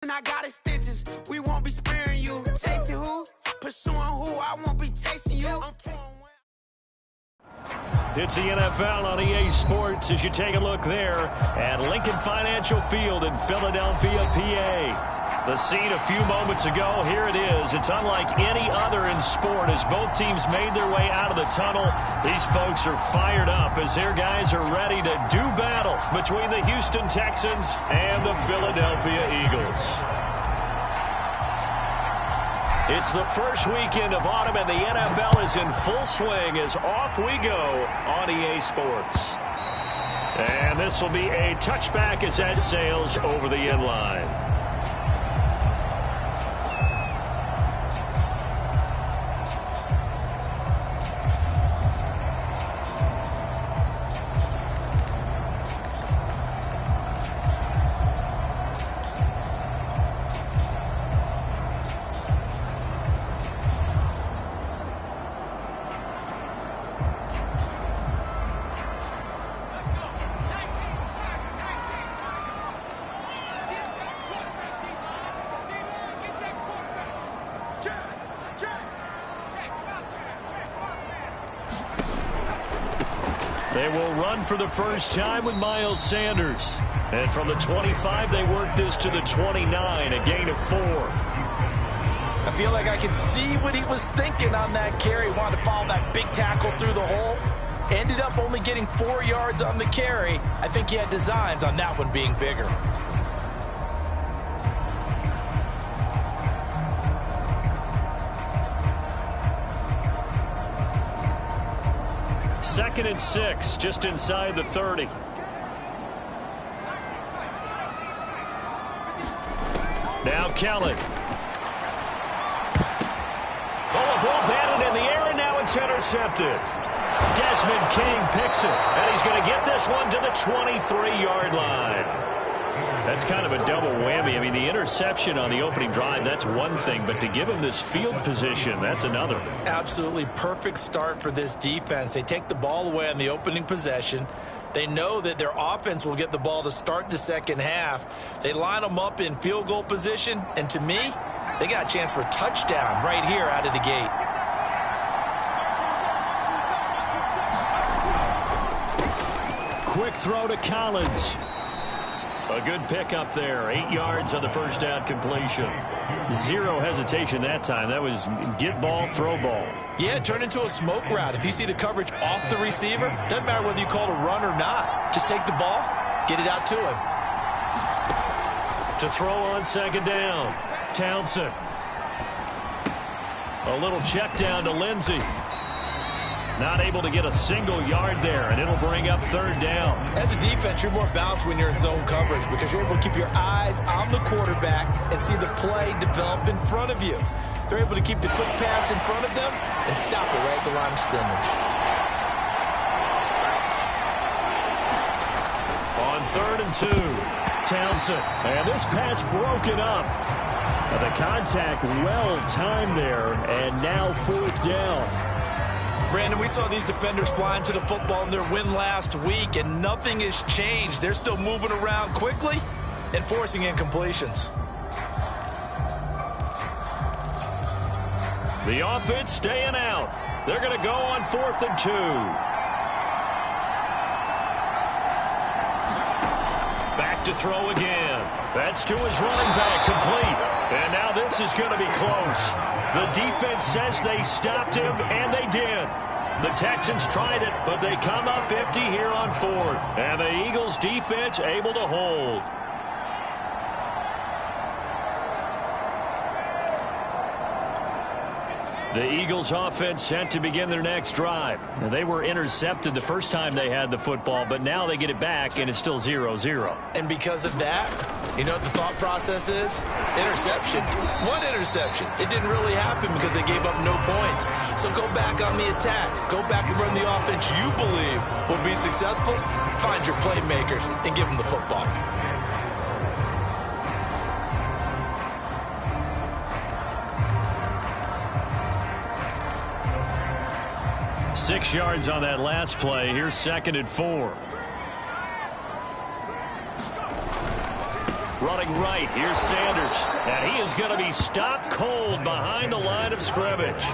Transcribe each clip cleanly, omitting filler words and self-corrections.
And I got extensions, we won't be sparing you. Chasing who? Pursuing who? I won't be chasing you. It's the NFL on EA Sports as you take a look there at Lincoln Financial Field in Philadelphia, PA. The scene a few moments ago, here it is. It's unlike any other in sport as both teams made their way out of the tunnel. These folks are fired up as their guys are ready to do battle between the Houston Texans and the Philadelphia Eagles. It's the first weekend of autumn, and the NFL is in full swing as off we go on EA Sports. And this will be a touchback as that sails over the end line. They will run for the first time with Miles Sanders. And from the 25, they work this to the 29, a gain of 4. I feel like I can see what he was thinking on that carry. Wanted to follow that big tackle through the hole. Ended up only getting 4 yards on the carry. I think he had designs on that one being bigger. Second and 6, just inside the 30. Now Kelly. Ball batted in the air, and now it's intercepted. Desmond King picks it, and he's going to get this one to the 23-yard line. That's kind of a double whammy. I mean, the interception on the opening drive, that's one thing, but to give him this field position, that's another. Absolutely perfect start for this defense. They take the ball away on the opening possession. They know that their offense will get the ball to start the second half. They line them up in field goal position, and to me, they got a chance for a touchdown right here out of the gate. Quick throw to Collins. A good pickup there. 8 yards on the first down completion. Zero hesitation that time. That was get ball, throw ball. Yeah, it turned into a smoke route. If you see the coverage off the receiver, doesn't matter whether you call it a run or not. Just take the ball, get it out to him. To throw on second down, Townsend. A little check down to Lindsey. Not able to get a single yard there, and it'll bring up third down. As a defense, you're more balanced when you're in zone coverage because you're able to keep your eyes on the quarterback and see the play develop in front of you. They're able to keep the quick pass in front of them and stop it right at the line of scrimmage. On 3rd and 2, Townsend. And this pass broken up. The contact well timed there, and now 4th down. Brandon, we saw these defenders flying to the football in their win last week, and nothing has changed. They're still moving around quickly and forcing incompletions. The offense staying out. They're going to go on 4th and 2. Back to throw again. That's to his running back, complete. And now this is going to be close. The defense says they stopped him, and they did. The Texans tried it, but they come up empty here on 4th. And the Eagles defense able to hold. The Eagles offense set to begin their next drive. Now, they were intercepted the first time they had the football, but now they get it back, and it's still 0-0. And because of that, you know what the thought process is? Interception. What interception? It didn't really happen because they gave up no points. So go back on the attack. Go back and run the offense you believe will be successful. Find your playmakers and give them the football. Six yards on that last play. Here's 2nd and 4. Running right. Here's Sanders. And he is going to be stopped cold behind the line of scrimmage.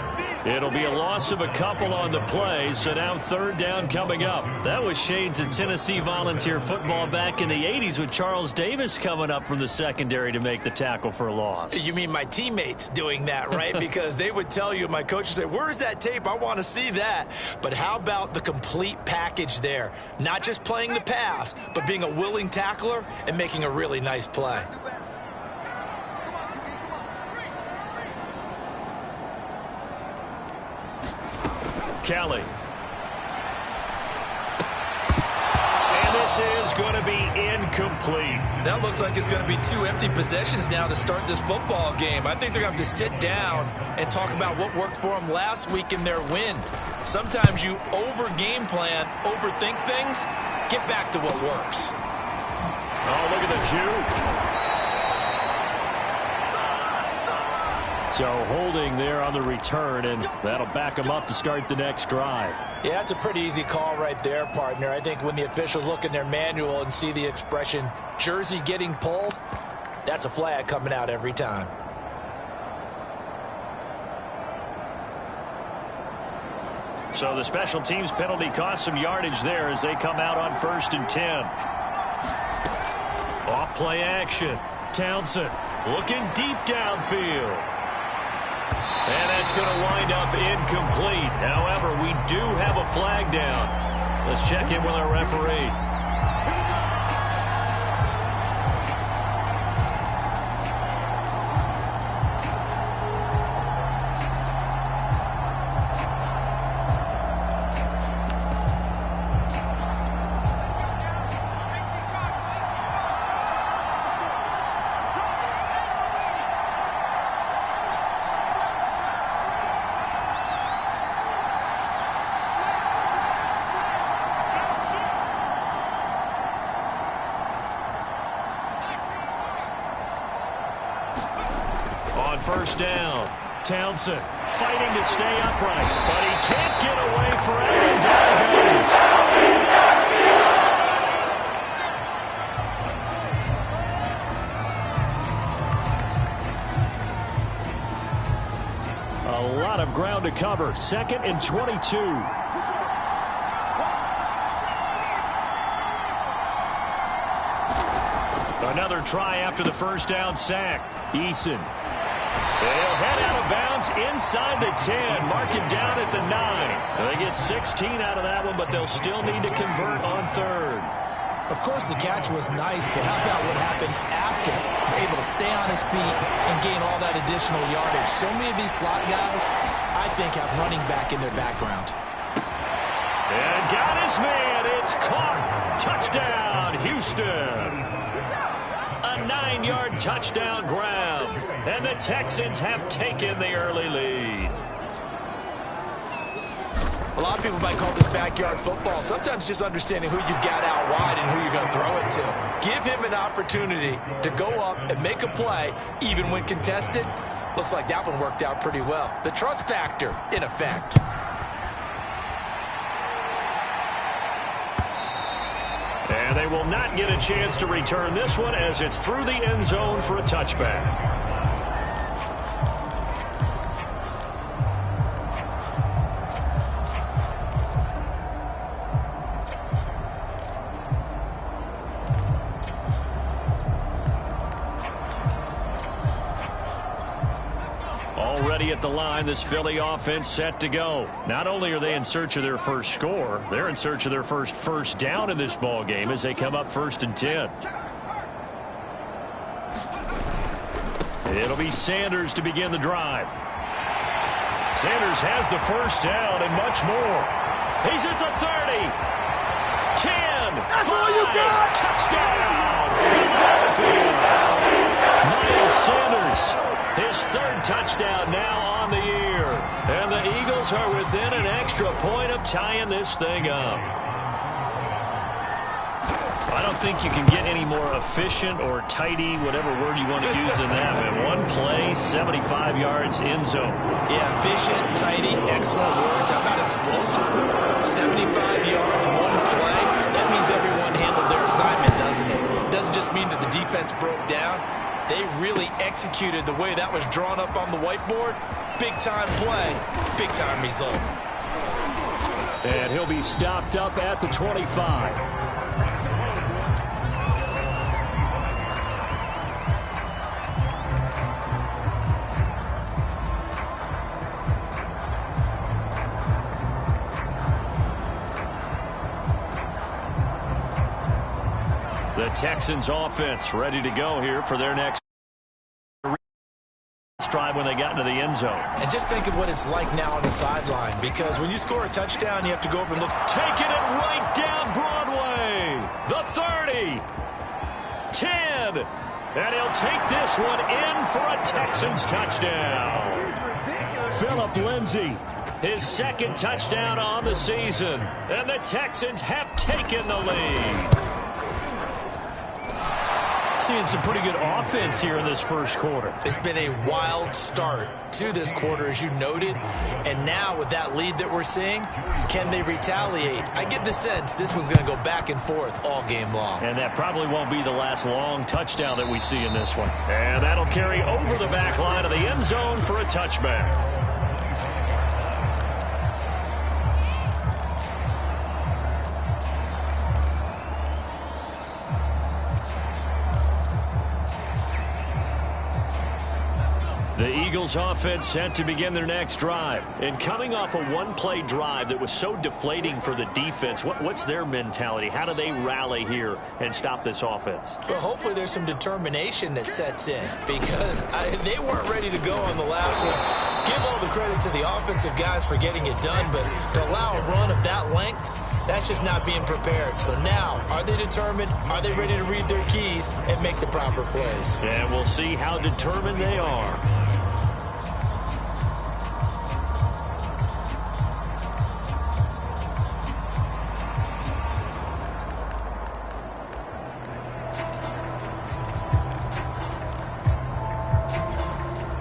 It'll be a loss of a couple on the play, so now third down coming up. That was shades of Tennessee Volunteer football back in the 80s with Charles Davis coming up from the secondary to make the tackle for a loss. You mean my teammates doing that, right? Because they would tell you, my coach would say, where's that tape? I want to see that. But how about the complete package there? Not just playing the pass, but being a willing tackler and making a really nice play. Kelly. And this is going to be incomplete. That looks like it's going to be 2 empty possessions now to start this football game. I think they're going to have to sit down and talk about what worked for them last week in their win. Sometimes you over-game plan, overthink things. Get back to what works. Oh, look at the juke. So holding there on the return, and that'll back them up to start the next drive. Yeah, that's a pretty easy call right there, partner. I think when the officials look in their manual and see the expression jersey getting pulled, that's a flag coming out every time. So the special teams penalty cost some yardage there as they come out on 1st and 10. Off play action. Townsend looking deep downfield. And that's going to wind up incomplete. However, we do have a flag down. Let's check in with our referee. On 1st down, Townsend fighting to stay upright, but he can't get away from it, and down goes. A lot of ground to cover. 2nd and 22. Another try after the 1st down sack. Eason. They'll head out of bounds inside the 10. Mark it down at the 9. They get 16 out of that one, but they'll still need to convert on 3rd. Of course, the catch was nice, but how about what happened after? Able to stay on his feet and gain all that additional yardage. So many of these slot guys, I think, have running back in their background. And got his man. It's caught. Touchdown, Houston. A 9-yard touchdown grab. And the Texans have taken the early lead. A lot of people might call this backyard football. Sometimes just understanding who you've got out wide and who you're going to throw it to. Give him an opportunity to go up and make a play, even when contested. Looks like that one worked out pretty well. The trust factor, in effect. And they will not get a chance to return this one as it's through the end zone for a touchback. Already at the line, this Philly offense set to go. Not only are they in search of their first score, they're in search of their first down in this ball game as they come up 1st and 10. It'll be Sanders to begin the drive. Sanders has the 1st down and much more. He's at the 30. 10. That's 5, all you got. Touchdown. Miles Sanders. His 3rd touchdown now on the year. And the Eagles are within an extra point of tying this thing up. I don't think you can get any more efficient or tidy, whatever word you want to use in that. Man, one play, 75 yards, end zone. Yeah, efficient, tidy, excellent words. How about explosive? 75 yards, one play. That means means everyone handled their assignment, doesn't it? It doesn't just mean that the defense broke down. They really executed the way that was drawn up on the whiteboard. Big-time play, big-time result. And he'll be stopped up at the 25. The Texans offense ready to go here for their next drive when they got into the end zone. And just think of what it's like now on the sideline, because when you score a touchdown, you have to go over and look. Taking it right down Broadway. The 30. 10. And he'll take this one in for a Texans touchdown. Phillip Lindsay, his second touchdown on the season. And the Texans have taken the lead. Seeing some pretty good offense here in this first quarter. It's been a wild start to this quarter, as you noted. And now with that lead that we're seeing, can they retaliate? I get the sense this one's going to go back and forth all game long. And that probably won't be the last long touchdown that we see in this one. And that'll carry over the back line of the end zone for a touchback. The Eagles offense set to begin their next drive. And coming off a one-play drive that was so deflating for the defense, what's their mentality? How do they rally here and stop this offense? Well, hopefully there's some determination that sets in, because they weren't ready to go on the last one. Give all the credit to the offensive guys for getting it done, but to allow a run of that length, that's just not being prepared. So now, are they determined? Are they ready to read their keys and make the proper plays? And we'll see how determined they are.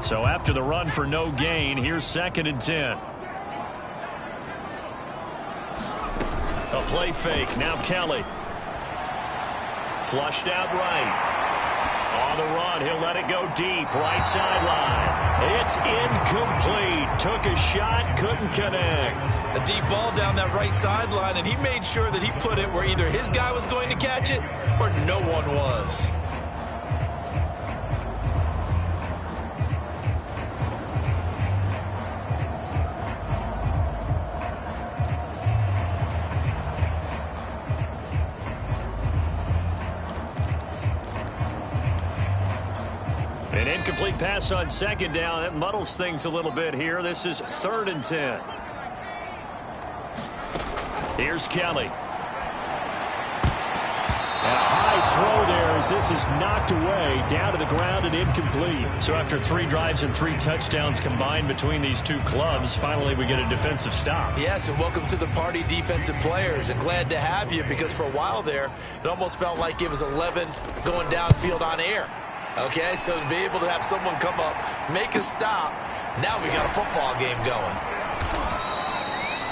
So after the run for no gain, here's 2nd and 10. A play fake. Now Kelly. Flushed out right. On the run, he'll let it go deep. Right sideline. It's incomplete. Took a shot, couldn't connect. A deep ball down that right sideline, and he made sure that he put it where either his guy was going to catch it or no one was. An incomplete pass on 2nd down. That muddles things a little bit here. This is 3rd and 10. Here's Kelly. And a high throw there as this is knocked away, down to the ground and incomplete. So after 3 drives and 3 touchdowns combined between these two clubs, finally we get a defensive stop. Yes, and welcome to the party, defensive players. And glad to have you, because for a while there, it almost felt like it was 11 going downfield on air. Okay, so to be able to have someone come up, make a stop, now we got a football game going.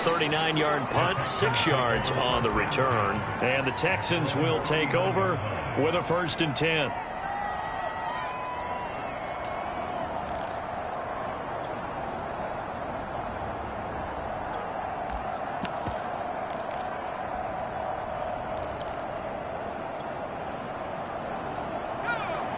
39-yard punt, 6 yards on the return. And the Texans will take over with a 1st and 10.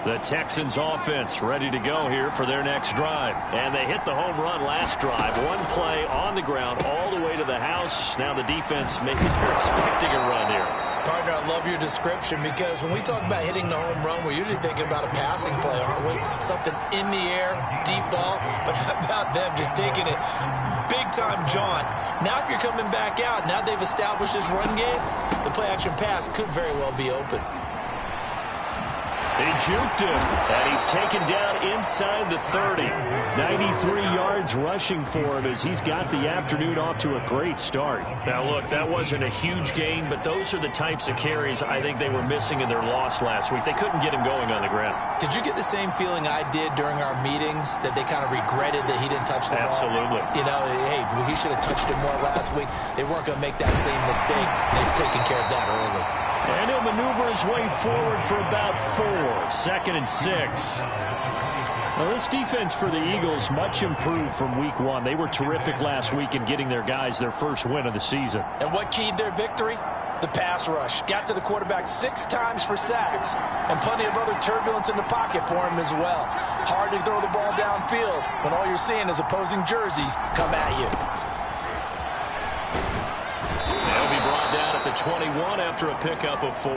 The Texans offense ready to go here for their next drive. And they hit the home run last drive. One play on the ground all the way to the house. Now the defense, maybe they're expecting a run here. Partner, I love your description, because when we talk about hitting the home run, we're usually thinking about a passing play, aren't we? Something in the air, deep ball. But how about them just taking it big-time jaunt? Now if you're coming back out, now they've established this run game, the play-action pass could very well be open. They juked him, and he's taken down inside the 30. 93 yards rushing for him as he's got the afternoon off to a great start. Now, look, that wasn't a huge gain, but those are the types of carries I think they were missing in their loss last week. They couldn't get him going on the ground. Did you get the same feeling I did during our meetings, that they kind of regretted that he didn't touch the ball? Absolutely. You know, hey, he should have touched it more last week. They weren't going to make that same mistake. They've taken care of that early. And he'll maneuver his way forward for about 4. 2nd and 6. Well, this defense for the Eagles much improved from week 1. They were terrific last week in getting their guys their first win of the season. And what keyed their victory? The pass rush. Got to the quarterback 6 times for sacks, and plenty of other turbulence in the pocket for him as well. Hard to throw the ball downfield when all you're seeing is opposing jerseys come at you. They'll be brought down at the 21 after a pickup of 4.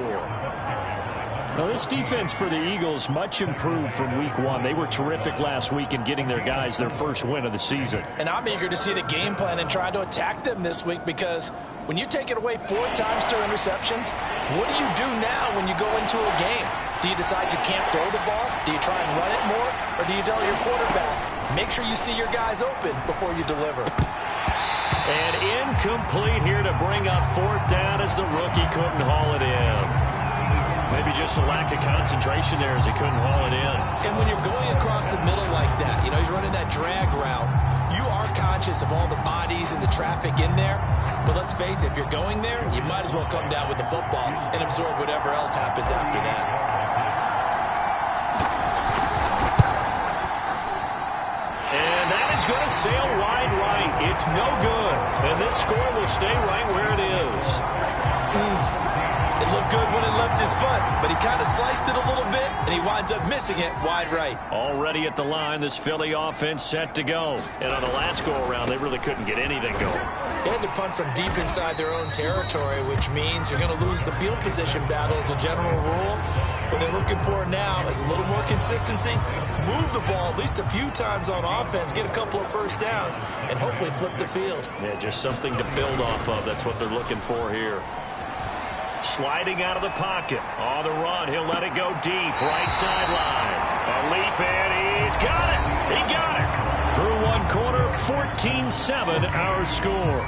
Now, this defense for the Eagles much improved from week 1. They were terrific last week in getting their guys their first win of the season. And I'm eager to see the game plan and trying to attack them this week, because when you take it away 4 times through interceptions, what do you do now when you go into a game? Do you decide you can't throw the ball? Do you try and run it more? Or do you tell your quarterback, make sure you see your guys open before you deliver? And incomplete here to bring up 4th down as the rookie couldn't haul it in. Maybe just a lack of concentration there as he couldn't haul it in. And when you're going across the middle like that, you know, he's running that drag route, you are conscious of all the bodies and the traffic in there. But let's face it, if you're going there, you might as well come down with the football and absorb whatever else happens after that. And that is going to sail wide right. It's no good. And this score will stay right where it is. It looked good when it left his foot, but he kind of sliced it a little bit, and he winds up missing it wide right. Already at the line, this Philly offense set to go. And on the last go-around, they really couldn't get anything going. They had to punt from deep inside their own territory, which means you're going to lose the field position battle as a general rule. What they're looking for now is a little more consistency, move the ball at least a few times on offense, get a couple of first downs, and hopefully flip the field. Yeah, just something to build off of. That's what they're looking for here. Sliding out of the pocket. On the run, he'll let it go deep. Right sideline. A leap, and he's got it. He got it. Through one corner, 14-7 our score.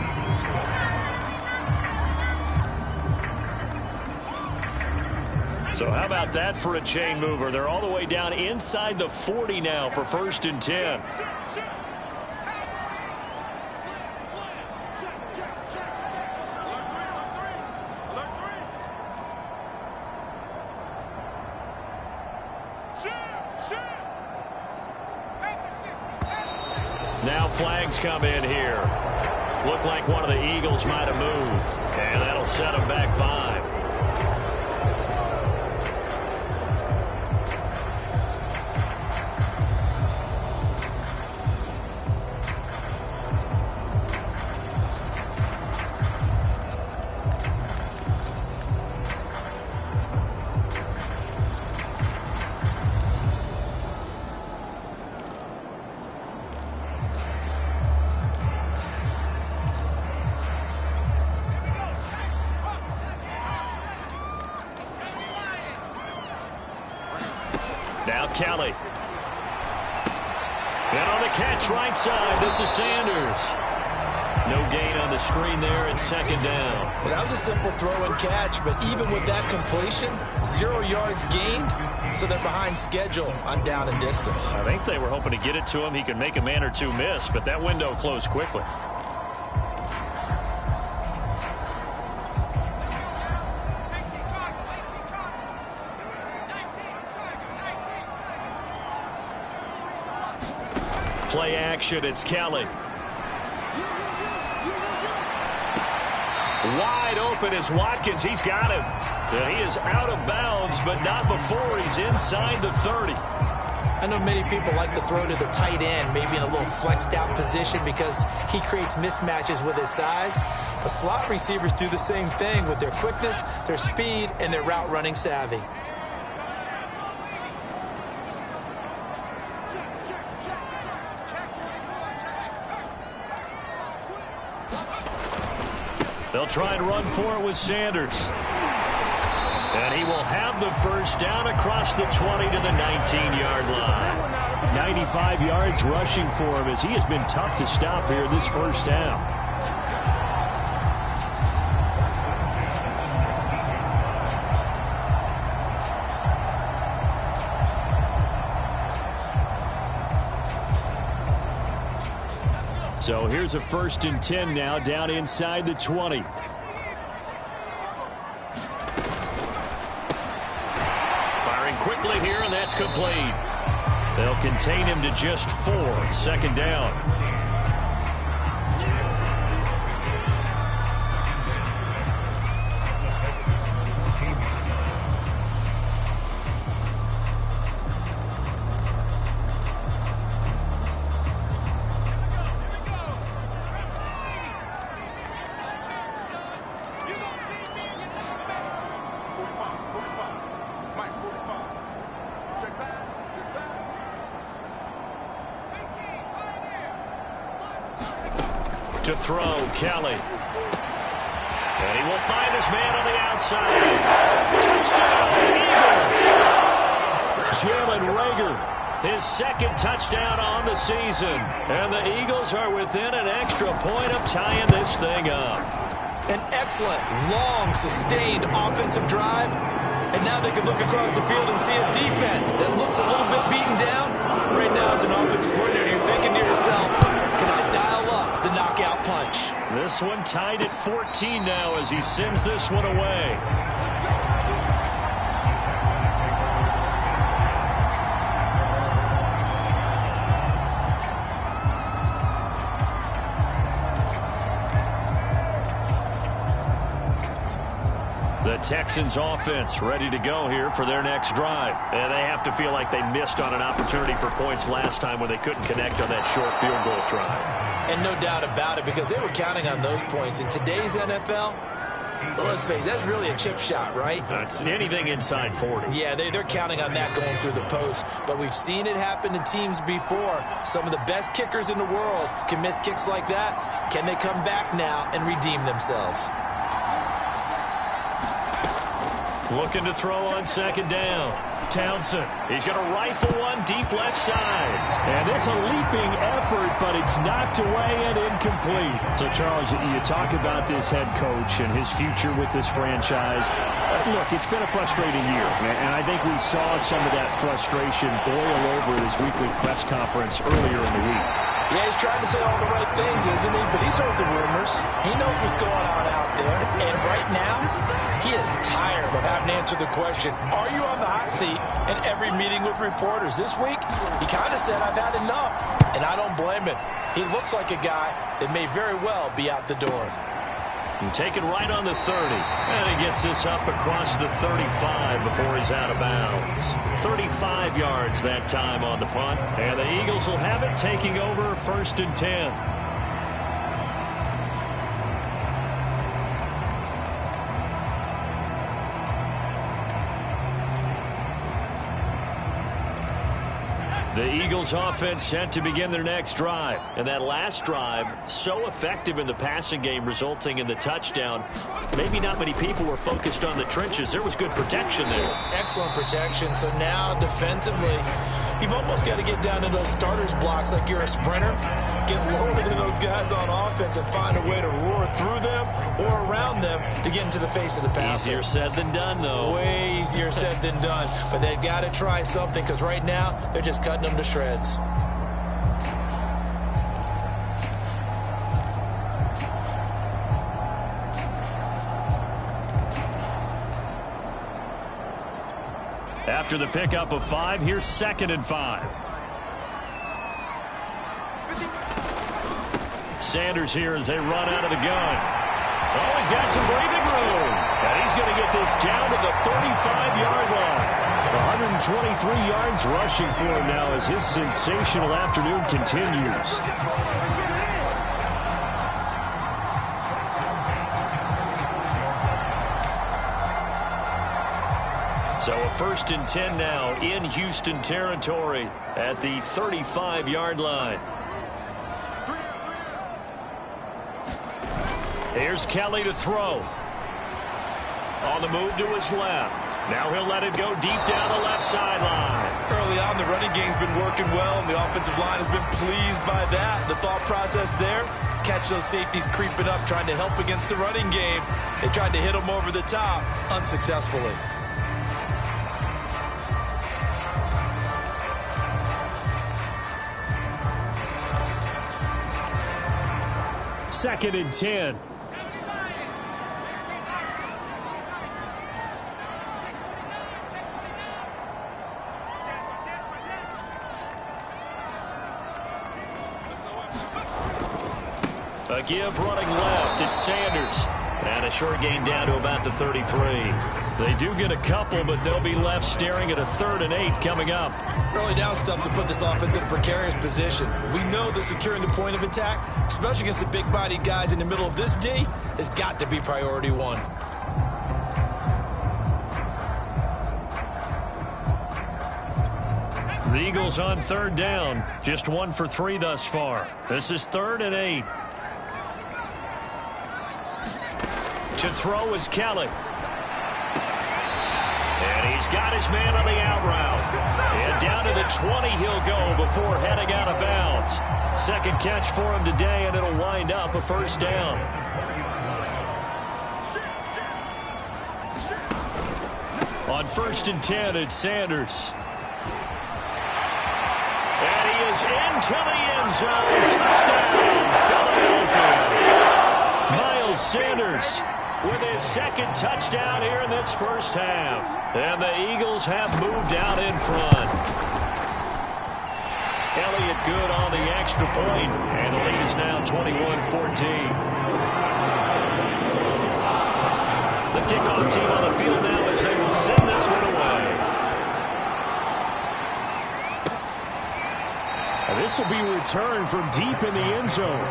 So how about that for a chain mover? They're all the way down inside the 40 now for 1st and 10. Now flags come in here. Looked like one of the Eagles might have moved. And that'll set them back 5. Now Kelly. And on the catch right side, this is Sanders. No gain on the screen there at 2nd down. Well, that was a simple throw and catch, but even with that completion, 0 yards gained, so they're behind schedule on down and distance. I think they were hoping to get it to him. He could make a man or two miss, but that window closed quickly. Play action, it's Kelly. Wide open is Watkins. He's got him. And he is out of bounds, but not before he's inside the 30. I know many people like to throw to the tight end, maybe in a little flexed out position because he creates mismatches with his size. But slot receivers do the same thing with their quickness, their speed, and their route running savvy. They'll try and run for it with Sanders. And he will have the first down across the 20 to the 19-yard line. 95 yards rushing for him as he has been tough to stop here this first half. So here's a 1st and 10 now down inside the 20. complete. They'll contain him to just 4. 2nd down. To throw, Kelly. And he will find his man on the outside. Touchdown, Eagles! Jalen Reagor, his 2nd touchdown on the season. And the Eagles are within an extra point of tying this thing up. An excellent, long, sustained offensive drive. And now they can look across the field and see a defense that looks a little bit beaten down. Right now, as an offensive coordinator, you're thinking to yourself, can I dial up the knockout punch? This one tied at 14 now as he sends this one away. The Texans offense ready to go here for their next drive. And they have to feel like they missed on an opportunity for points last time when they couldn't connect on that short field goal try. And no doubt about it, because they were counting on those points. In today's NFL, let's face it, that's really a chip shot, right? That's anything inside 40. Yeah, they're counting on that going through the post. But we've seen it happen to teams before. Some of the best kickers in the world can miss kicks like that. Can they come back now and redeem themselves? Looking to throw on 2nd down. Townsend. He's going to rifle one deep left side. And it's a leaping effort, but it's knocked away and incomplete. So, Charles, you talk about this head coach and his future with this franchise. Look, it's been a frustrating year, and I think we saw some of that frustration boil over his weekly press conference earlier in the week. Yeah, he's trying to say all the right things, isn't he? But he's heard the rumors. He knows what's going on out there. And right now, he is tired of having to answer the question, are you on the hot seat? In every meeting with reporters this week, he kind of said, I've had enough. And I don't blame him. He looks like a guy that may very well be out the door. And taken right on the 30. And he gets this up across the 35 before he's out of bounds. 35 yards that time on the punt. And the Eagles will have it, taking over 1st and 10. The Eagles offense set to begin their next drive. And that last drive, so effective in the passing game, resulting in the touchdown. Maybe not many people were focused on the trenches. There was good protection there. Excellent protection. So now defensively, you've almost got to get down to those starters blocks like you're a sprinter. Get lower than those guys on offense and find a way to roar through them or around them to get into the face of the passer. Easier said than done, though. Way easier said than done. But they've got to try something, because right now they're just cutting them to shreds. After the pickup of 5, here's 2nd and 5. Sanders here as they run out of the gun. Oh, he's got some breathing room. And he's going to get this down to the 35-yard line. 123 yards rushing for him now as his sensational afternoon continues. So a 1st and 10 now in Houston territory at the 35-yard line. Here's Kelly to throw. On the move to his left. Now he'll let it go deep down the left sideline. Early on, the running game's been working well, and the offensive line has been pleased by that. The thought process there, catch those safeties creeping up, trying to help against the running game. They tried to hit them over the top, unsuccessfully. Second and 10. A give running left. It's Sanders. And a short gain down to about the 33. They do get a couple, but they'll be left staring at a 3rd and 8 coming up. Early down stuffs to put this offense in a precarious position. We know that securing the point of attack, especially against the big-bodied guys in the middle of this D, has got to be priority one. The Eagles on 3rd down. Just 1 for 3 thus far. This is 3rd and 8. To throw is Kelly. And he's got his man on the out route. And down to the 20 he'll go before heading out of bounds. Second catch for him today, and it'll wind up a 1st down. On 1st and 10, it's Sanders. And he is into the end zone. Touchdown, Philadelphia. Miles Sanders with his 2nd touchdown here in this 1st half. And the Eagles have moved out in front. Elliott good on the extra point, and the lead is now 21-14. The kickoff team on the field now as they will send this one away. This will be returned from deep in the end zone.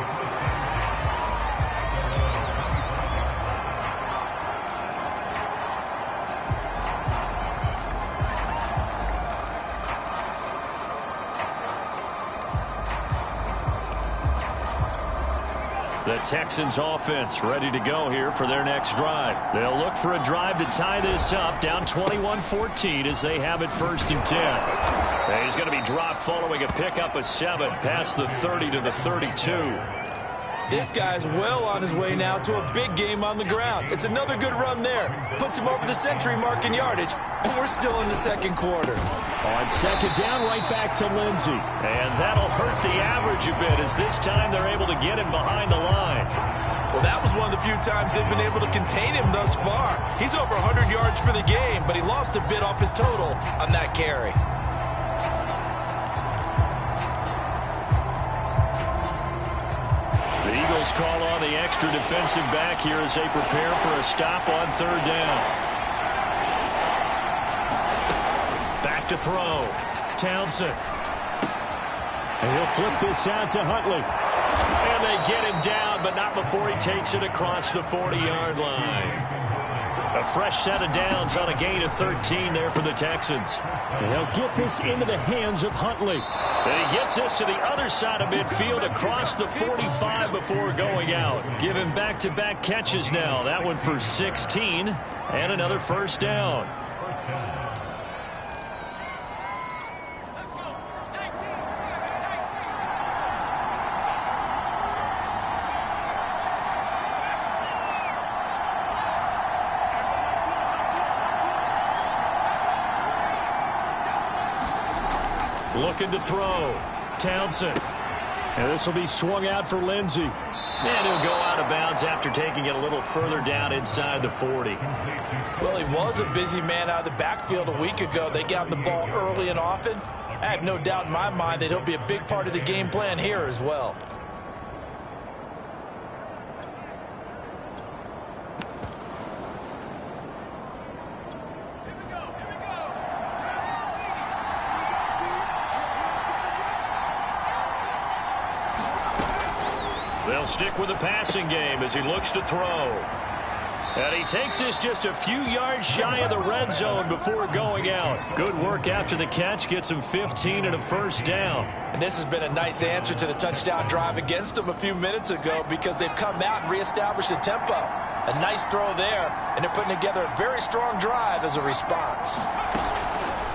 The Texans offense ready to go here for their next drive. They'll look for a drive to tie this up, down 21-14 as they have it 1st and 10. And he's going to be dropped following a pickup of 7 past the 30 to the 32. This guy's well on his way now to a big game on the ground. It's another good run there. Puts him over the century mark in yardage, and we're still in the 2nd quarter. On 2nd down, right back to Lindsey. And that'll hurt the average a bit as this time they're able to get him behind the line. Well, that was one of the few times they've been able to contain him thus far. He's over 100 yards for the game, but he lost a bit off his total on that carry. The Eagles call on the extra defensive back here as they prepare for a stop on 3rd down. Back to throw. Townsend. And he'll flip this out to Huntley. And they get him down, but not before he takes it across the 40-yard line. A fresh set of downs on a gain of 13 there for the Texans. And they'll get this into the hands of Huntley. And he gets this to the other side of midfield across the 45 before going out. Give him back-to-back catches now. That one for 16 and another 1st down. Looking to throw. Townsend. And this will be swung out for Lindsey. And he'll go out of bounds after taking it a little further down inside the 40. Well, he was a busy man out of the backfield a week ago. They got the ball early and often. I have no doubt in my mind that he'll be a big part of the game plan here as well. They'll stick with the passing game as he looks to throw. And he takes this just a few yards shy of the red zone before going out. Good work after the catch. Gets him 15 and a 1st down. And this has been a nice answer to the touchdown drive against them a few minutes ago because they've come out and reestablished the tempo. A nice throw there, and they're putting together a very strong drive as a response.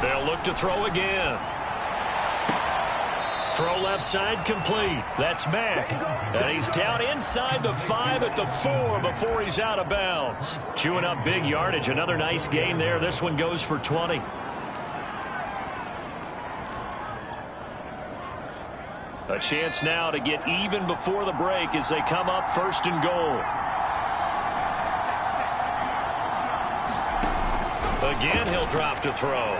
They'll look to throw again. Throw left side complete. That's Mack. And he's down inside the 5 at the 4 before he's out of bounds. Chewing up big yardage. Another nice gain there. This one goes for 20. A chance now to get even before the break as they come up 1st and goal. Again, he'll drop to throw.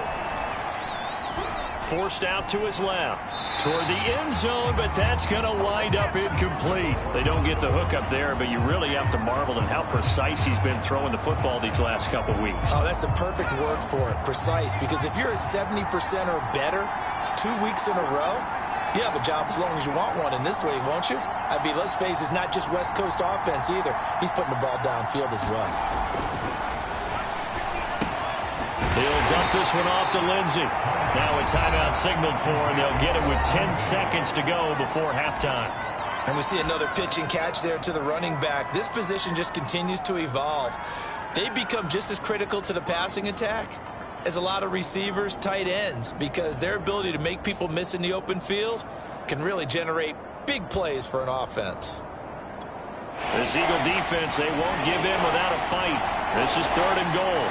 Forced out to his left. toward the end zone, but that's going to wind up incomplete. They don't get the hook up there, but you really have to marvel at how precise he's been throwing the football these last couple weeks. Oh, that's a perfect word for it, precise, because if you're at 70% or better 2 weeks in a row, you have a job as long as you want one in this league, won't you? I mean, let's face it, it's not just West Coast offense either. He's putting the ball downfield as well. He'll dump this one off to Lindsey. Now a timeout signaled for, and they'll get it with 10 seconds to go before halftime. And we see another pitch and catch there to the running back. This position just continues to evolve. They become just as critical to the passing attack as a lot of receivers, tight ends, because their ability to make people miss in the open field can really generate big plays for an offense. This Eagle defense, they won't give in without a fight. This is 3rd and goal.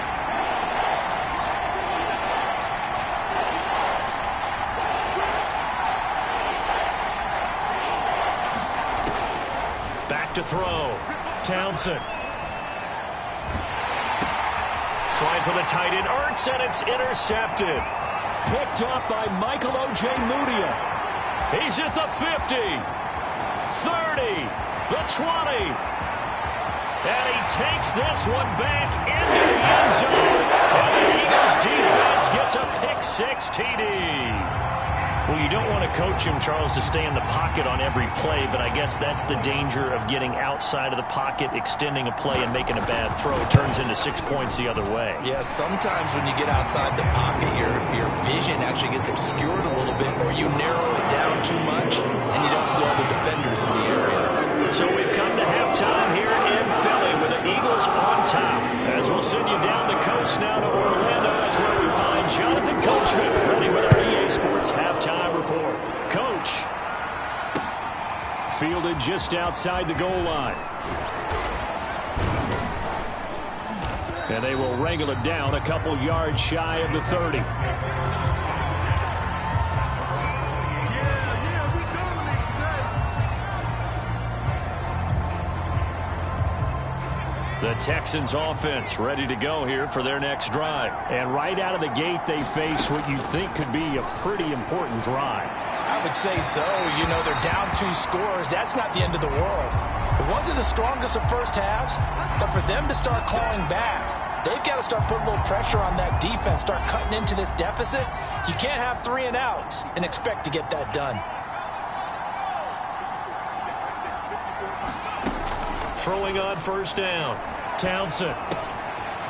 Back to throw. Townsend. Trying for the tight end. Ertz, and it's intercepted. Picked up by Michael O.J. Mudia. He's at the 50. 30. The 20. And he takes this one back into the end zone. And the Eagles defense gets a pick-6 TD. Well, you don't want to coach him, Charles, to stay in the pocket on every play, but I guess that's the danger of getting outside of the pocket, extending a play, and making a bad throw. It turns into 6 points the other way. Yeah, sometimes when you get outside the pocket, your vision actually gets obscured a little bit, or you narrow it down too much, and you don't see all the defenders in the area. So we've come to halftime here in Philly with the Eagles on top. As we'll send you down the coast now to Orlando, that's where we find Jonathan Coachman ready with our EA Sports halftime report. Coach. Fielded just outside the goal line. And they will wrangle it down a couple yards shy of the 30. The Texans offense ready to go here for their next drive. And right out of the gate, they face what you think could be a pretty important drive. I would say so. You know, they're down 2 scores. That's not the end of the world. It wasn't the strongest of first halves, but for them to start clawing back, they've got to start putting a little pressure on that defense, start cutting into this deficit. You can't have 3 and outs and expect to get that done. Throwing on first down. Townsend.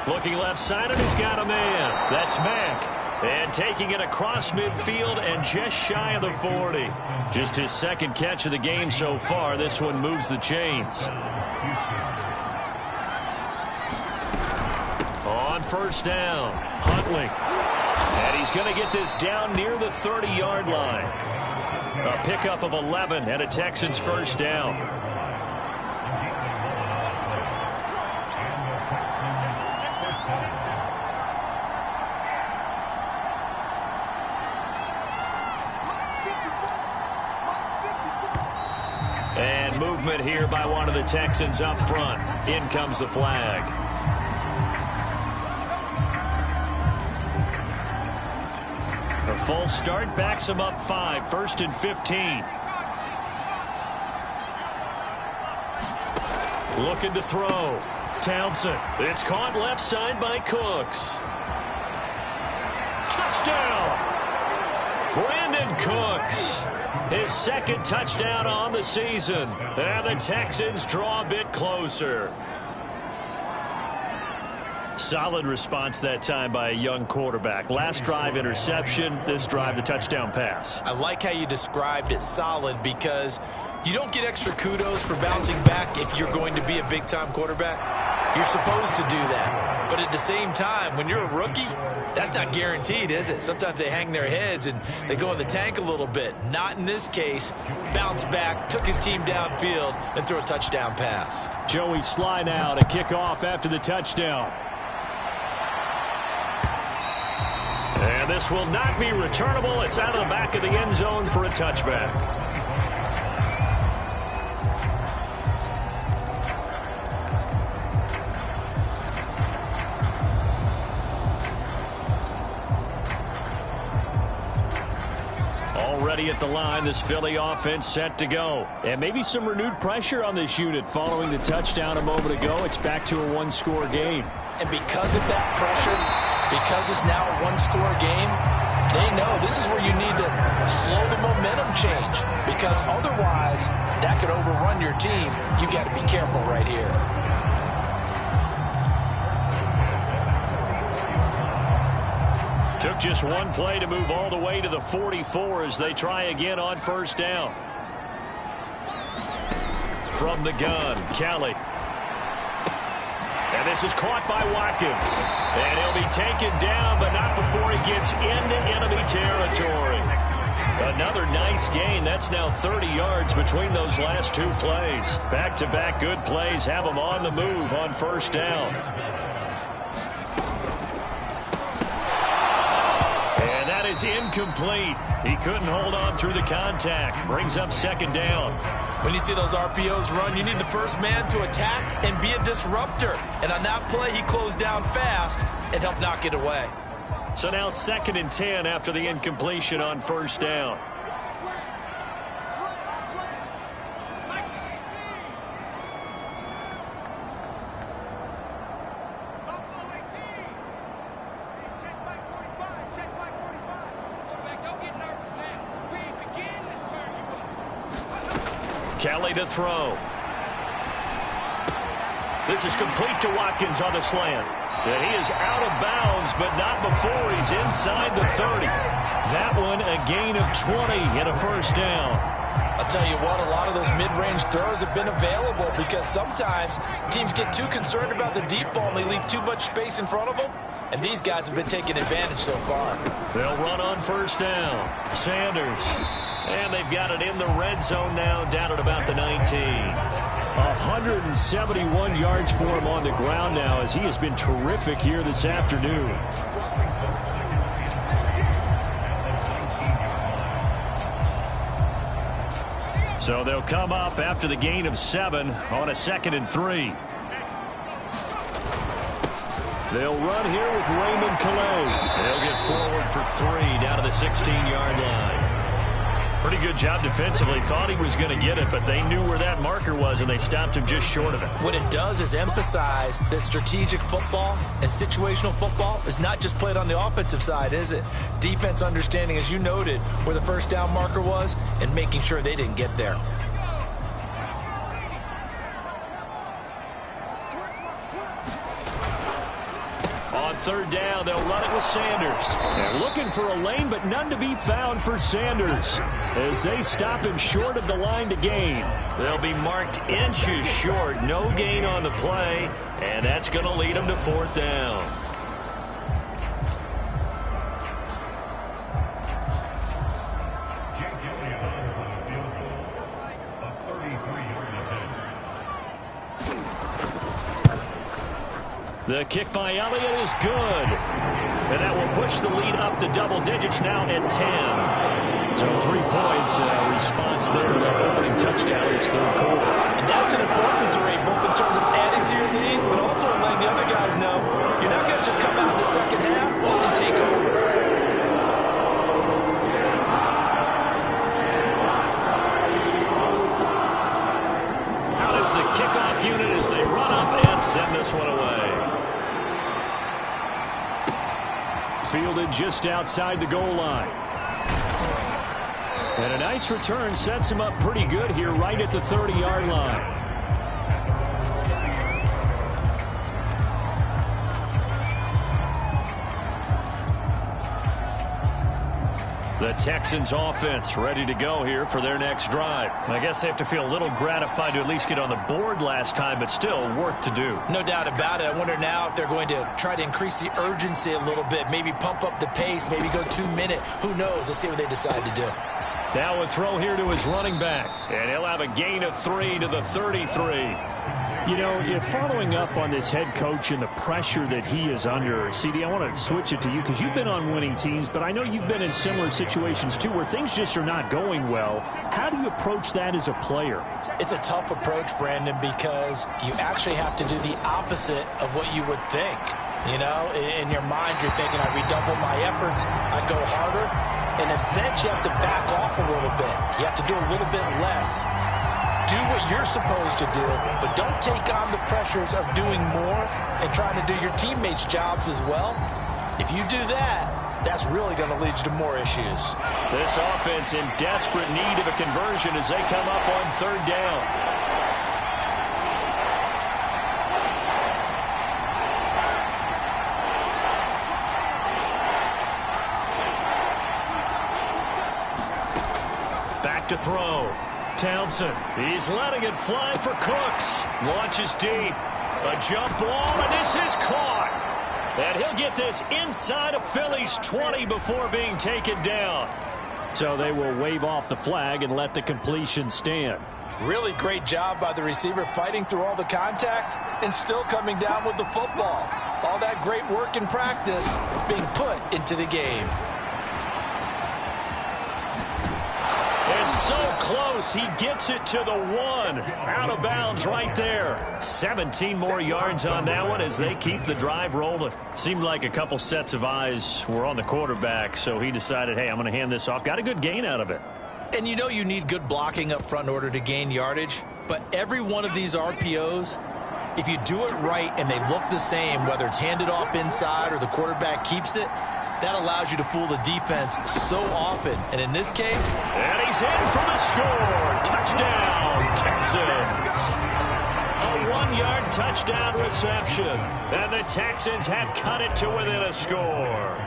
Looking left side, and he's got a man. That's Mack. And taking it across midfield and just shy of the 40. Just his second catch of the game so far. This one moves the chains. On first down, Huntley. And he's going to get this down near the 30-yard line. A pickup of 11 and a Texans first down. And movement here by one of the Texans up front. In comes the flag. A false start backs him up 5. 1st and 15. Looking to throw. Townsend. It's caught left side by Cooks. Touchdown! Brandon Cooks. His second touchdown on the season. And the Texans draw a bit closer. Solid response that time by a young quarterback. Last drive, interception. This drive, the touchdown pass. I like how you described it, solid, because you don't get extra kudos for bouncing back if you're going to be a big-time quarterback. You're supposed to do that. But at the same time, when you're a rookie, that's not guaranteed, is it? Sometimes they hang their heads and they go in the tank a little bit. Not in this case. Bounce back, took his team downfield, and threw a touchdown pass. Joey Sly now to kick off after the touchdown. And this will not be returnable. It's out of the back of the end zone for a touchback. ready at the line. This Philly offense set to go. And maybe some renewed pressure on this unit following the touchdown a moment ago. It's back to a one-score game. And because of that pressure, because it's now a one-score game, they know this is where you need to slow the momentum change, because otherwise that could overrun your team. You've got to be careful right here. Took just one play to move all the way to the 44 as they try again on first down. From the gun, Kelly. And this is caught by Watkins. And he'll be taken down, but not before he gets into enemy territory. Another nice gain. That's now 30 yards between those last two plays. Back-to-back good plays have them on the move on first down. And that is incomplete. He couldn't hold on through the contact. Brings up second down. When you see those RPOs run, you need the first man to attack and be a disruptor. And on that play, he closed down fast and helped knock it away. So now 2nd and 10 after the incompletion on first down. Kelly to throw. This is complete to Watkins on the slant. And he is out of bounds, but not before he's inside the 30. That one a gain of 20 and a first down. I'll tell you what, a lot of those mid-range throws have been available because sometimes teams get too concerned about the deep ball and they leave too much space in front of them. And these guys have been taking advantage so far. They'll run on first down. Sanders. And they've got it in the red zone now, down at about the 19. 171 yards for him on the ground now, as he has been terrific here this afternoon. So they'll come up after the gain of 7 on a 2nd and 3. They'll run here with Raymond Calais. They'll get forward for 3 down to the 16-yard line. Pretty good job defensively. Thought he was going to get it, but they knew where that marker was, and they stopped him just short of it. What it does is emphasize that strategic football and situational football is not just played on the offensive side, is it? Defense understanding, as you noted, where the first down marker was and making sure they didn't get there. On third down, they'll run it with Sanders. They're looking for a lane, but none to be found for Sanders as they stop him short of the line to gain. They'll be marked inches short. No gain on the play, and that's going to lead them to 4th down. The kick by Elliott is good. And that will push the lead up to double digits now at 10. So 3 points, response there to that opening touchdown in this third quarter. And that's an important 3, both in terms of adding to your lead, but also letting the other guys know you're not going to just come out in the second half and take over. Out is the kickoff unit as they run up and send this one away. Fielded just outside the goal line. And a nice return sets him up pretty good here right at the 30-yard line. The Texans offense ready to go here for their next drive. I guess they have to feel a little gratified to at least get on the board last time, but still work to do. No doubt about it. I wonder now if they're going to try to increase the urgency a little bit, maybe pump up the pace, maybe go 2-minute. Who knows? Let's see what they decide to do. Now a throw here to his running back, and he'll have a gain of 3 to the 33. You know, you're following up on this head coach and the pressure that he is under. CD, I want to switch it to you because you've been on winning teams, but I know you've been in similar situations too where things just are not going well. How do you approach that as a player? It's a tough approach, Brandon, because you actually have to do the opposite of what you would think. You know, in your mind, you're thinking, I redouble my efforts, I go harder. In a sense, you have to back off a little bit. You have to do a little bit less. Do what you're supposed to do, but don't take on the pressures of doing more and trying to do your teammates' jobs as well. If you do that, that's really going to lead you to more issues. This offense in desperate need of a conversion as they come up on third down. Back to throw. Townsend, he's letting it fly for Cooks. Launches deep. A jump ball, and this is caught. And he'll get this inside of Philly's 20 before being taken down. So they will wave off the flag and let the completion stand. Really great job by the receiver fighting through all the contact and still coming down with the football. All that great work in practice being put into the game. It's so close, he gets it to the 1. Out of bounds right there. 17 more yards on that one as they keep the drive rolling. Seemed like a couple sets of eyes were on the quarterback, so he decided, hey, I'm going to hand this off. Got a good gain out of it. And you know you need good blocking up front in order to gain yardage, but every one of these RPOs, if you do it right and they look the same, whether it's handed off inside or the quarterback keeps it, that allows you to fool the defense so often. And in this case... And he's in for the score. Touchdown, Texans. A 1-yard touchdown reception. And the Texans have cut it to within a score.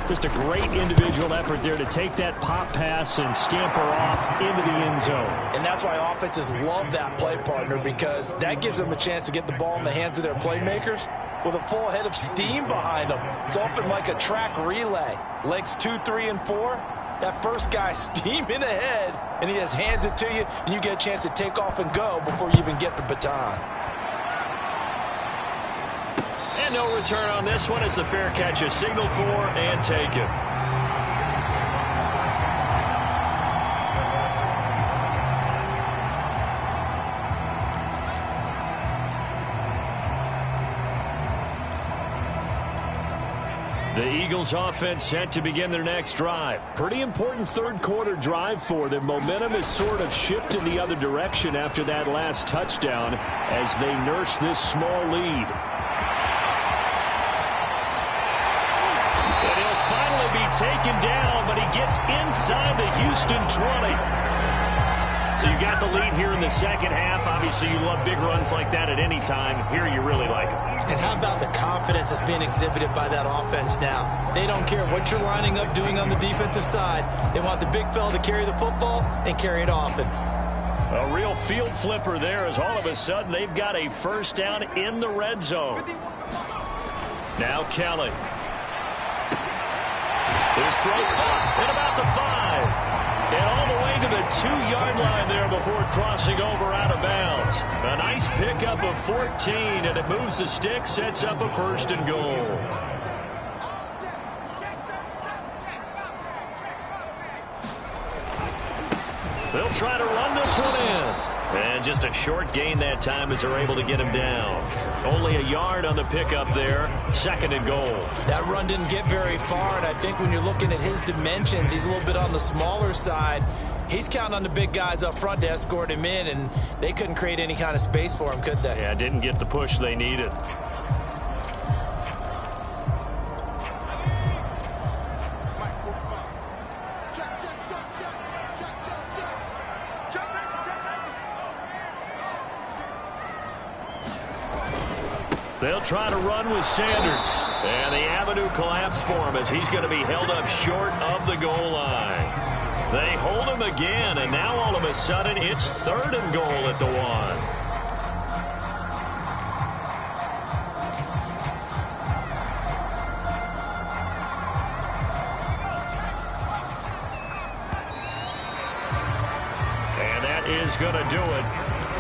Just a great individual effort there to take that pop pass and scamper off into the end zone. And that's why offenses love that play partner, because that gives them a chance to get the ball in the hands of their playmakers with a full head of steam behind them. It's often like a track relay. Legs 2, 3, and 4. That first guy steaming ahead, and he just hands it to you, and you get a chance to take off and go before you even get the baton. And no return on this one as the fair catch is signaled for and taken. The Eagles offense set to begin their next drive. Pretty important third quarter drive for them. Momentum has sort of shifted the other direction after that last touchdown as they nurse this small lead. And he'll finally be taken down, but he gets inside the Houston 20. So you got the lead here in the second half. Obviously, you love big runs like that at any time. Here, you really like them. And how about the confidence that's being exhibited by that offense now? They don't care what you're lining up doing on the defensive side. They want the big fella to carry the football and carry it often. A real field flipper there as all of a sudden they've got a first down in the red zone. Now Kelly. His throw caught at about the 5. And all the way to the 2-yard line there before crossing over out of bounds. A nice pickup of 14, and it moves the stick, sets up a 1st and goal. They'll try to run this one in. And just a short gain that time as they're able to get him down. Only a yard on the pickup there. 2nd and goal. That run didn't get very far, and I think when you're looking at his dimensions, he's a little bit on the smaller side. He's counting on the big guys up front to escort him in, and they couldn't create any kind of space for him, could they? Yeah, didn't get the push they needed. They'll try to run with Sanders. And the avenue collapsed for him as he's going to be held up short of the goal line. They hold him again, and now all of a sudden it's 3rd and goal at the 1. And that is going to do it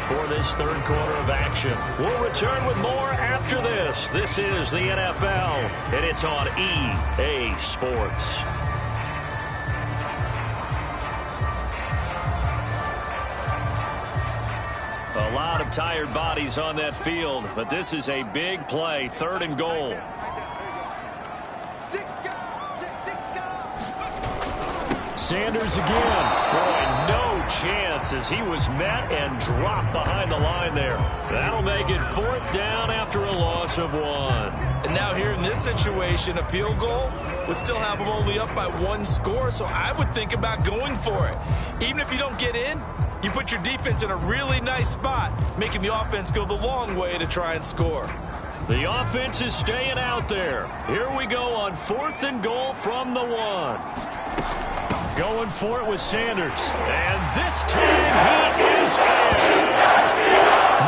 for this third quarter of action. We'll return with more after this. This is the NFL, and it's on EA Sports. A lot of tired bodies on that field, but this is a big play, 3rd and goal. Sanders again. Boy, no chance as he was met and dropped behind the line there. That'll make it 4th down after a loss of 1. And now here in this situation, a field goal would still have them only up by 1 score, so I would think about going for it. Even if you don't get in, you put your defense in a really nice spot, making the offense go the long way to try and score. The offense is staying out there. Here we go on 4th and goal from the 1. Going for it with Sanders. And this time he is in.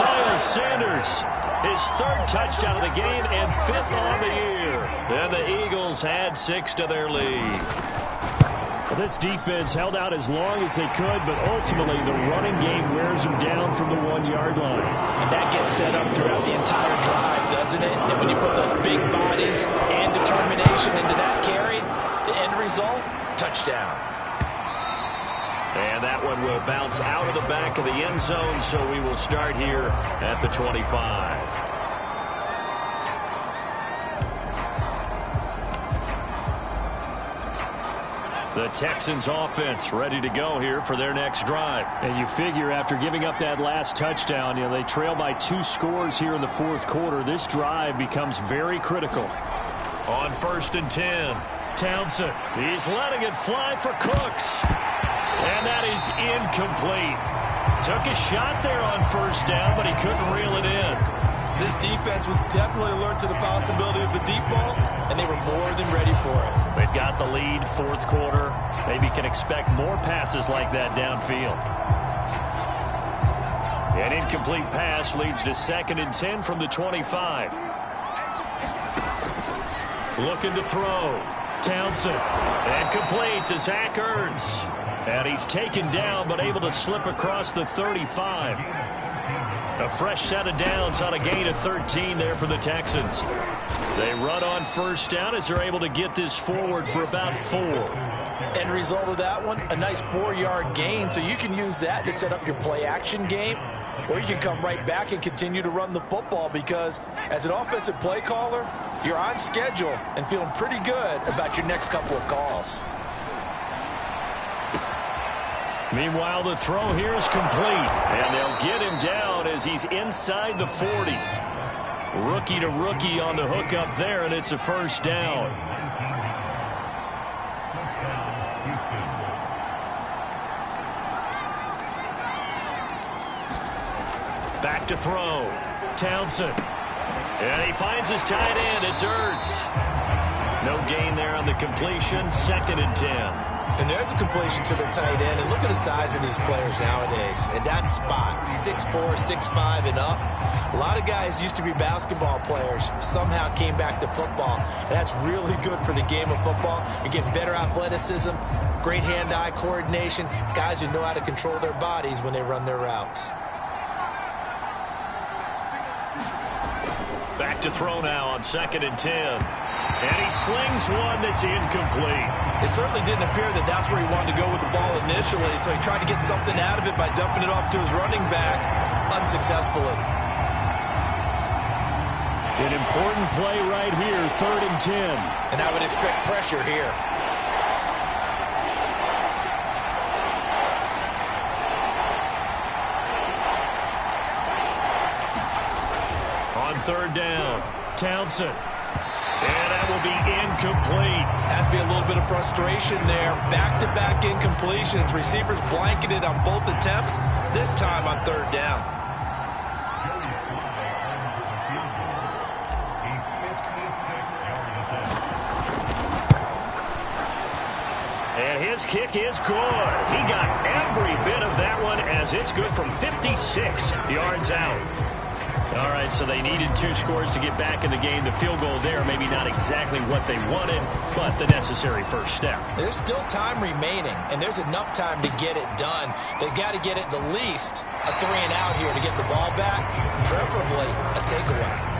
Miles Sanders, his 3rd touchdown of the game and 5th on the year. And the Eagles had 6 to their lead. Well, this defense held out as long as they could, but ultimately the running game wears them down from the 1-yard line. And that gets set up throughout the entire drive, doesn't it? And when you put those big bodies and determination into that carry, the end result, touchdown. And that one will bounce out of the back of the end zone, so we will start here at the 25. The Texans offense ready to go here for their next drive. And you figure after giving up that last touchdown, they trail by 2 scores here in the 4th quarter. This drive becomes very critical. On 1st and 10, Townsend. He's letting it fly for Cooks. And that is incomplete. Took a shot there on 1st down, but he couldn't reel it in. This defense was definitely alert to the possibility of the deep ball, and they were more than ready for it. They've got the lead, 4th quarter. Maybe can expect more passes like that downfield. An incomplete pass leads to 2nd and 10 from the 25. Looking to throw. Townsend. And complete to Zach Ertz. And he's taken down, but able to slip across the 35. A fresh set of downs on a gain of 13 there for the Texans. They run on 1st down as they're able to get this forward for about 4. End result of that one, a nice 4-yard gain, so you can use that to set up your play-action game, or you can come right back and continue to run the football because as an offensive play caller, you're on schedule and feeling pretty good about your next couple of calls. Meanwhile, the throw here is complete, and they'll get him down as he's inside the 40. Rookie to rookie on the hook up there, and it's a 1st down. Back to throw. Townsend. And he finds his tight end. It's Ertz. No gain there on the completion. 2nd and 10. And there's a completion to the tight end. And look at the size of these players nowadays. At that spot, 6'4", 6'5", and up. A lot of guys used to be basketball players, somehow came back to football. And that's really good for the game of football. You're getting better athleticism, great hand-eye coordination, guys who know how to control their bodies when they run their routes. Back to throw now on 2nd and 10. And he slings one that's incomplete. It certainly didn't appear that that's where he wanted to go with the ball initially, so he tried to get something out of it by dumping it off to his running back unsuccessfully. An important play right here, 3rd and 10. And I would expect pressure here. On 3rd down, Townsend. And that will be incomplete. Has to be a little bit of frustration there. Back-to-back incompletions. Receivers blanketed on both attempts, this time on 3rd down. And his kick is good. He got every bit of that one as it's good from 56 yards out. All right, so they needed 2 scores to get back in the game. The field goal there, maybe not exactly what they wanted, but the necessary first step. There's still time remaining, and there's enough time to get it done. They've got to get it the least a 3-and-out here to get the ball back, preferably a takeaway.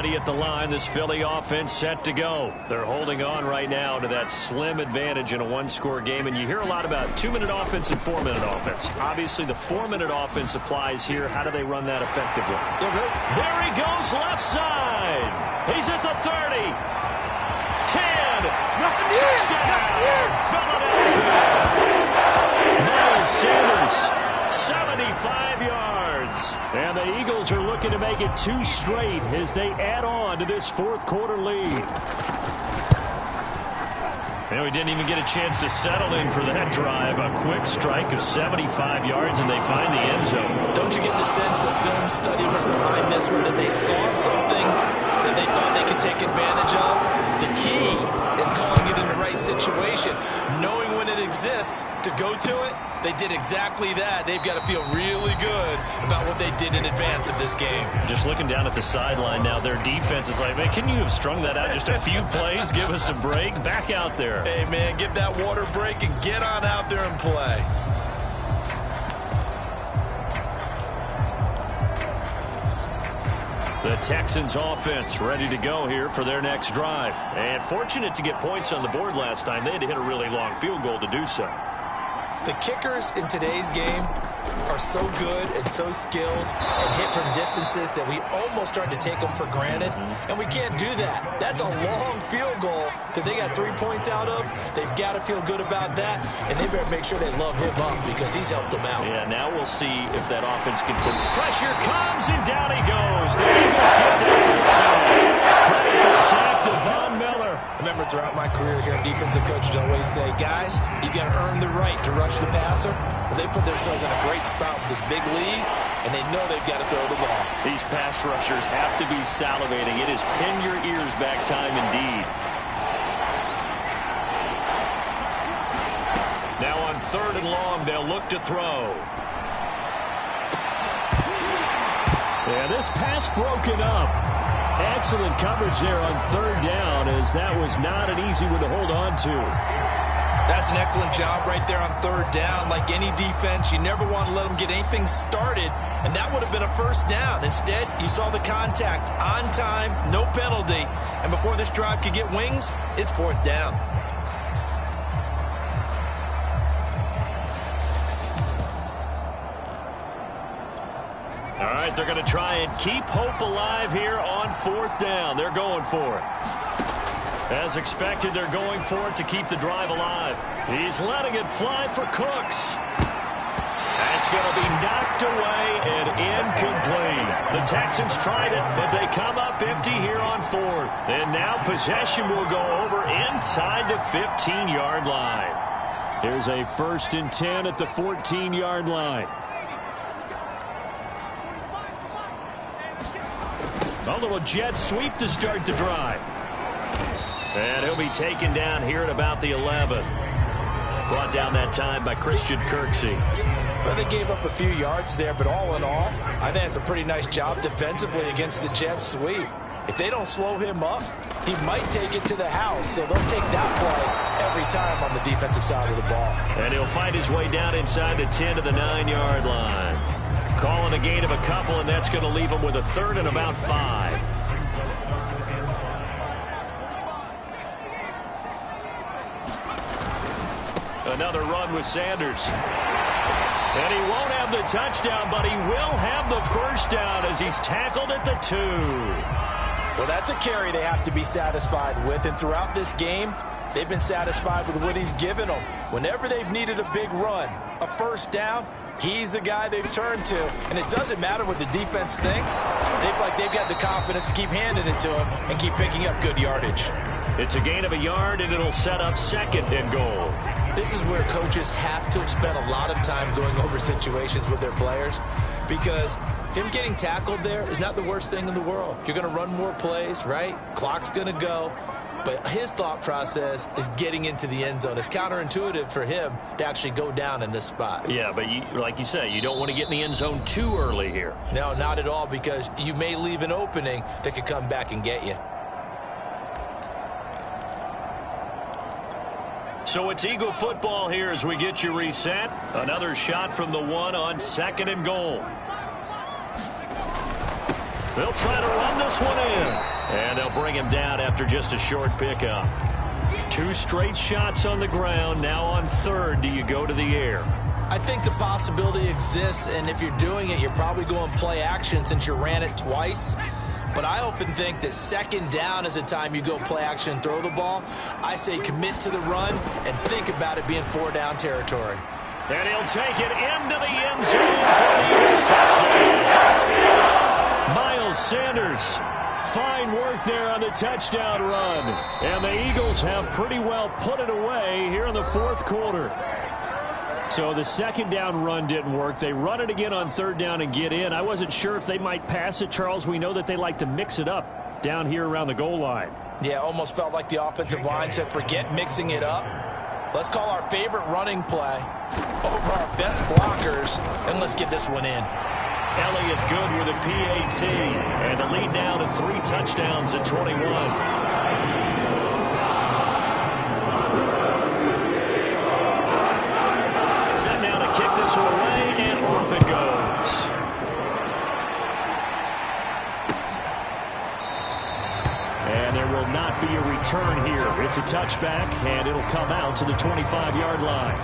ready at the line. This Philly offense set to go. They're holding on right now to that slim advantage in a one-score game. And you hear a lot about 2-minute offense and 4-minute offense. Obviously, the 4-minute offense applies here. How do they run that effectively? There he goes, left side. He's at the 30. 10. Touchdown. Philadelphia. Miles Sanders, 75 yards. And the Eagles are looking to make it 2 straight as they add on to this fourth-quarter lead. And we didn't even get a chance to settle in for that drive. A quick strike of 75 yards, and they find the end zone. Don't you get the sense that film study was behind this one, that they saw something that they thought they could take advantage of? The key is calling it in the right situation, knowing when it exists to go to it. They did exactly that. They've got to feel really good about what they did in advance of this game. Just looking down at the sideline now, their defense is like, man, can you have strung that out just a few plays? Give us a break. Back out there. Hey, man, give that water break and get on out there and play. The Texans offense ready to go here for their next drive. And fortunate to get points on the board last time. They had to hit a really long field goal to do so. The kickers in today's game are so good and so skilled and hit from distances that we almost start to take them for granted, and we can't do that. That's a long field goal that they got 3 points out of. They've got to feel good about that, and they better make sure they love him up because he's helped them out. Yeah, now we'll see if that offense can put pressure. Comes, and down he goes. The Eagles get that inside. Credit the sack to Von Miller. Remember, throughout my career here, defensive coaches always say, guys, you got to earn the right to rush the passer. Well, they put themselves in a great spot with this big lead, and they know they've got to throw the ball. These pass rushers have to be salivating. It is pin your ears back time indeed. Now on 3rd and long, they'll look to throw. Yeah, this pass broken up. Excellent coverage there on 3rd down, as that was not an easy one to hold on to. That's an excellent job right there on 3rd down. Like any defense, you never want to let them get anything started, and that would have been a 1st down. Instead, you saw the contact on time, no penalty, and before this drive could get wings, it's 4th down. All right, they're going to try and keep hope alive here on 4th down. They're going for it. As expected, they're going for it to keep the drive alive. He's letting it fly for Cooks. That's going to be knocked away and incomplete. The Texans tried it, but they come up empty here on 4th. And now possession will go over inside the 15-yard line. Here's a 1st and 10 at the 14-yard line. A little jet sweep to start the drive. And he'll be taken down here at about the 11. Brought down that time by Christian Kirksey. Well, they gave up a few yards there, but all in all, I think it's a pretty nice job defensively against the jet sweep. If they don't slow him up, he might take it to the house, so they'll take that play every time on the defensive side of the ball. And he'll find his way down inside the 10 to the 9-yard line. Calling a gain of a couple, and that's going to leave him with a 3rd and about 5. Another run with Sanders. And he won't have the touchdown, but he will have the 1st down as he's tackled at the 2. Well, that's a carry they have to be satisfied with, and throughout this game, they've been satisfied with what he's given them. Whenever they've needed a big run, a 1st down, he's the guy they've turned to, and it doesn't matter what the defense thinks. They've got the confidence to keep handing it to him and keep picking up good yardage. It's a gain of a yard, and it'll set up 2nd and goal. This is where coaches have to have spent a lot of time going over situations with their players, because him getting tackled there is not the worst thing in the world. You're going to run more plays, right? Clock's going to go. But his thought process is getting into the end zone. It's counterintuitive for him to actually go down in this spot. Yeah, but like you say, you don't want to get in the end zone too early here. No, not at all, because you may leave an opening that could come back and get you. So it's Eagle football here as we get you reset. Another shot from the 1 on 2nd and goal. They'll try to run this one in. And they'll bring him down after just a short pickup. 2 straight shots on the ground. Now on third, do you go to the air? I think the possibility exists, and if you're doing it, you're probably going play action since you ran it twice. But I often think that second down is a time you go play action and throw the ball. I say commit to the run and think about it being 4-down territory. And he'll take it into the end zone for the Eagles touchdown. Miles Sanders, fine work there on the touchdown run. And the Eagles have pretty well put it away here in the fourth quarter. So the second down run didn't work. They run it again on third down and get in. I wasn't sure if they might pass it, Charles. We know that they like to mix it up down here around the goal line. Yeah, almost felt like the offensive line said, forget mixing it up. Let's call our favorite running play over our best blockers, and let's get this one in. Elliott good with a PAT. And the lead now to 3 touchdowns at 21. Away, and off it goes. And there will not be a return here. It's a touchback, and it'll come out to the 25-yard line.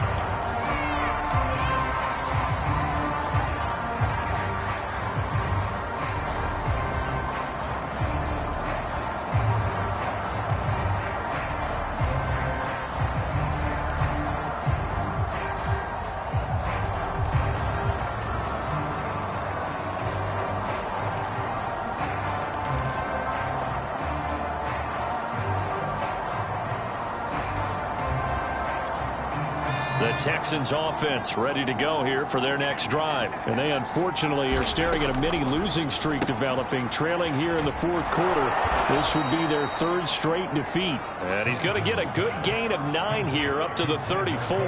The Texans offense ready to go here for their next drive. And they unfortunately are staring at a mini losing streak developing, trailing here in the fourth quarter. This would be their 3rd straight defeat. And he's going to get a good gain of 9 here up to the 34.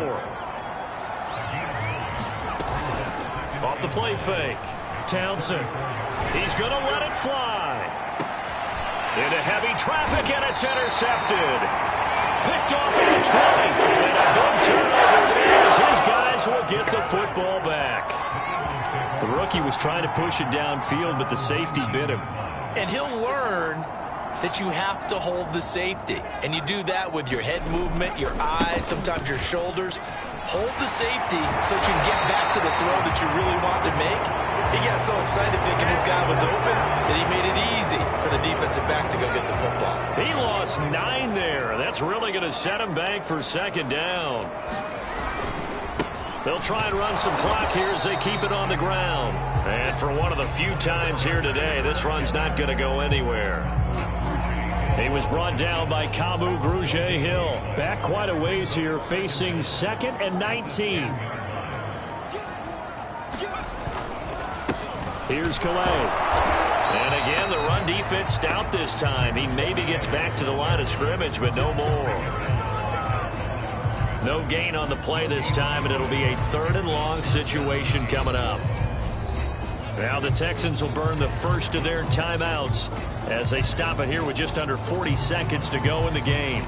Off the play fake. Townsend. He's going to let it fly. Into heavy traffic, and it's intercepted. Picked off at the 20, and a good turnover there as his guys will get the football back. The rookie was trying to push it downfield, but the safety bit him. And he'll learn that you have to hold the safety. And you do that with your head movement, your eyes, sometimes your shoulders. Hold the safety so that you can get back to the throw that you really want to make. He got so excited thinking his guy was open that he made it easy for the defensive back to go get the football. He lost 9 there. That's really going to set him back for second down. They'll try and run some clock here as they keep it on the ground. And for one of the few times here today, this run's not going to go anywhere. He was brought down by Kamu Grugier-Hill. Back quite a ways here, facing 2nd and 19. Here's Calais. And again, the run defense stout this time. He maybe gets back to the line of scrimmage, but no more. No gain on the play this time, and it'll be a 3rd and long situation coming up. Now the Texans will burn the first of their timeouts as they stop it here with just under 40 seconds to go in the game.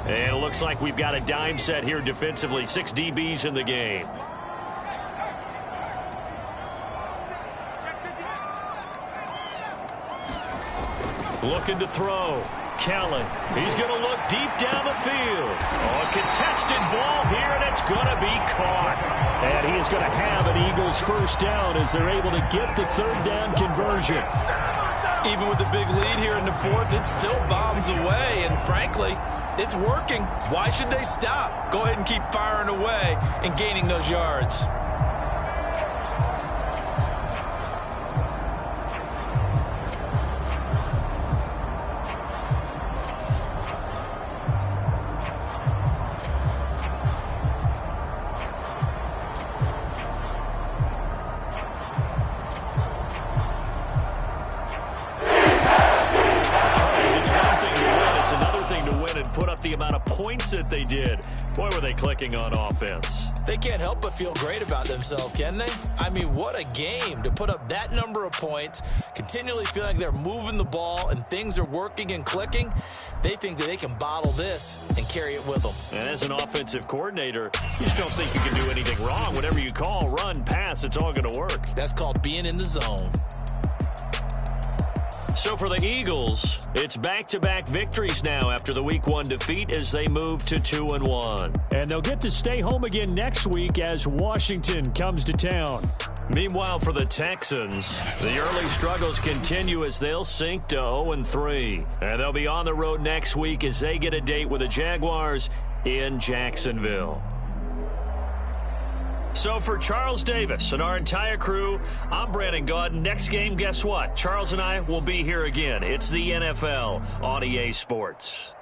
And it looks like we've got a dime set here defensively. 6 DBs in the game. Looking to throw. Kelly. He's going to look deep down the field. Oh, a contested ball here, and it's going to be caught. And he is going to have an Eagles first down as they're able to get the 3rd down conversion. Even with the big lead here in the 4th, it still bombs away, and frankly, it's working. Why should they stop? Go ahead and keep firing away and gaining those yards. Put up the amount of points that they did. Boy, were they clicking on offense. They can't help but feel great about themselves, can they? I mean, what a game to put up that number of points, continually feeling like they're moving the ball and things are working and clicking. They think that they can bottle this and carry it with them. And as an offensive coordinator, you just don't think you can do anything wrong. Whatever you call, run, pass, it's all going to work. That's called being in the zone. So for the Eagles, it's back-to-back victories now after the Week 1 defeat as they move to 2-1. And they'll get to stay home again next week as Washington comes to town. Meanwhile, for the Texans, the early struggles continue as they'll sink to 0-3. And they'll be on the road next week as they get a date with the Jaguars in Jacksonville. So for Charles Davis and our entire crew, I'm Brandon Gaudin. Next game, guess what? Charles and I will be here again. It's the NFL on EA Sports.